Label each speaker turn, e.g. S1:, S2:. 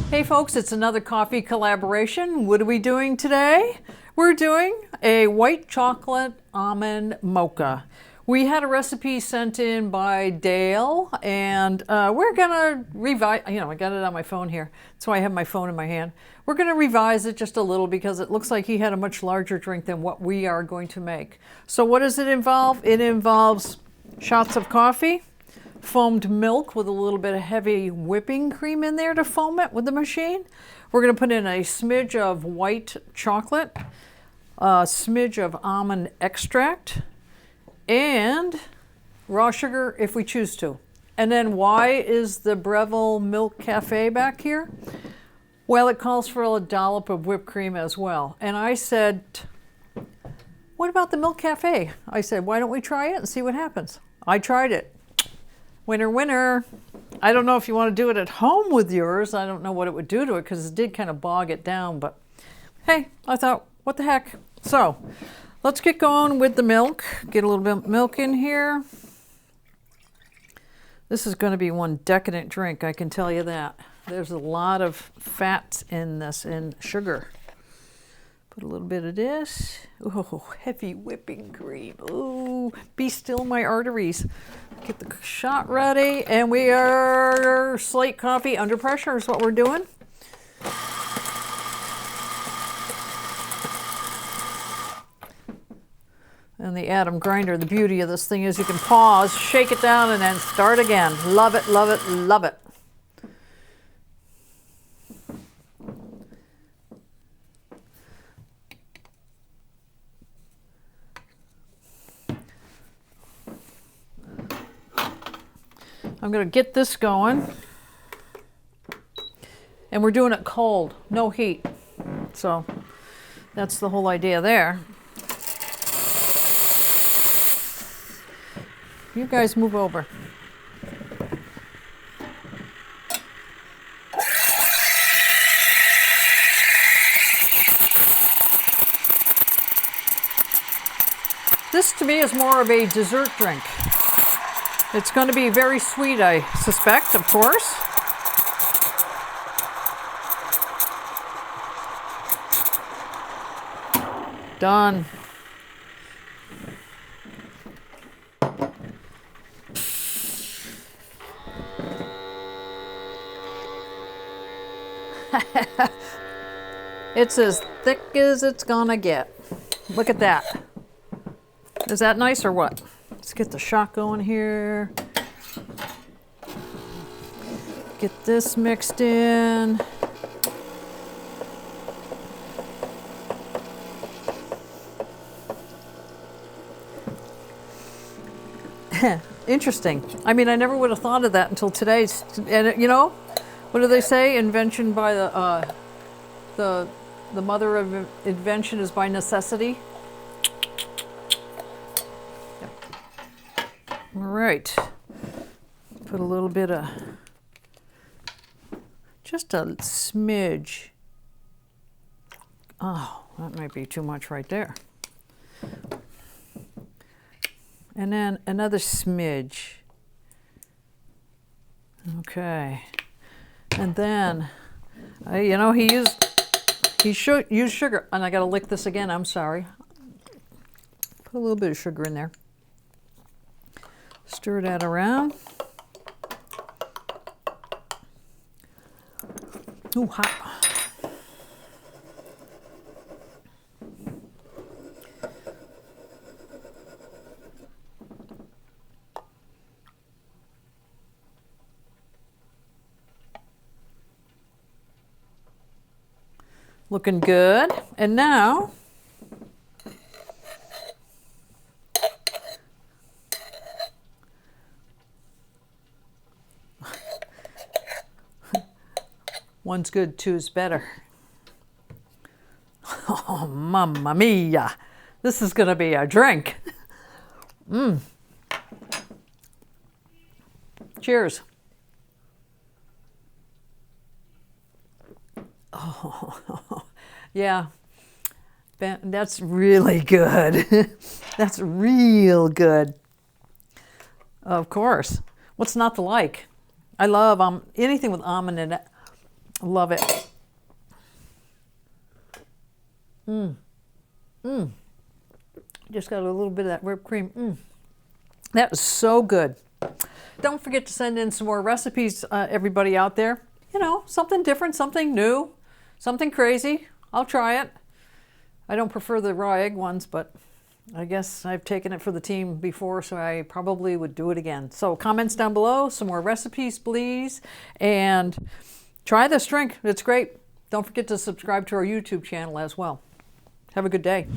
S1: Hey folks, it's another coffee collaboration. What are we doing today? We're doing a white chocolate almond mocha. We had a recipe sent in by Dale, and we're gonna revise, I got it on my phone here, so I have my phone in my hand. We're gonna revise it just a little because it looks like he had a much larger drink than what we are going to make. So what does it involve? It involves shots of coffee, foamed milk with a little bit of heavy whipping cream in there to foam it with the machine. We're going to put in a smidge of white chocolate, a smidge of almond extract, and raw sugar if we choose to. And then why is the Breville Milk Cafe back here? Well, it calls for a dollop of whipped cream as well. And I said, what about the Milk Cafe? I said, why don't we try it and see what happens? I tried it. Winner, winner. I don't know if you want to do it at home with yours. I don't know what it would do to it because it did kind of bog it down. But hey, I thought, what the heck? So let's get going with the milk. Get a little bit of milk in here. This is going to be one decadent drink, I can tell you that. There's a lot of fats in this and sugar. Put a little bit of this. Oh, heavy whipping cream. Oh, be still my arteries. Get the shot ready, and we are slate coffee under pressure is what we're doing. And the atom grinder, the beauty of this thing is you can pause, shake it down, and then start again. Love it, love it, love it. I'm going to get this going, and we're doing it cold, no heat. So that's the whole idea there. You guys move over. This to me is more of a dessert drink. It's going to be very sweet, I suspect, of course. Done. It's as thick as it's gonna get. Look at that. Is that nice or what? Let's get the shot going here. Get this mixed in. Interesting. I mean, I never would have thought of that until today. And you know, what do they say? Invention by the mother of invention is by necessity. All right, put a little bit of, just a smidge. Oh, that might be too much right there. And then another smidge. Okay, and then, you know, he should use sugar, and I got to lick this again. I'm sorry. Put a little bit of sugar in there. Stir that around. Ooh, hot. Looking good. And now, one's good, two's better. Oh, mamma mia. This is going to be a drink. Cheers. Oh, yeah. That's really good. That's real good. Of course. What's not to like? I love anything with almond in it. Love it. Just got a little bit of that whipped cream. That is so good. Don't forget to send in some more recipes, everybody out there. You know, something different, something new, something crazy. I'll try it. I don't prefer the raw egg ones, but I guess I've taken it for the team before, so I probably would do it again. So comments down below, some more recipes, please. And try this drink. It's great. Don't forget to subscribe to our YouTube channel as well. Have a good day.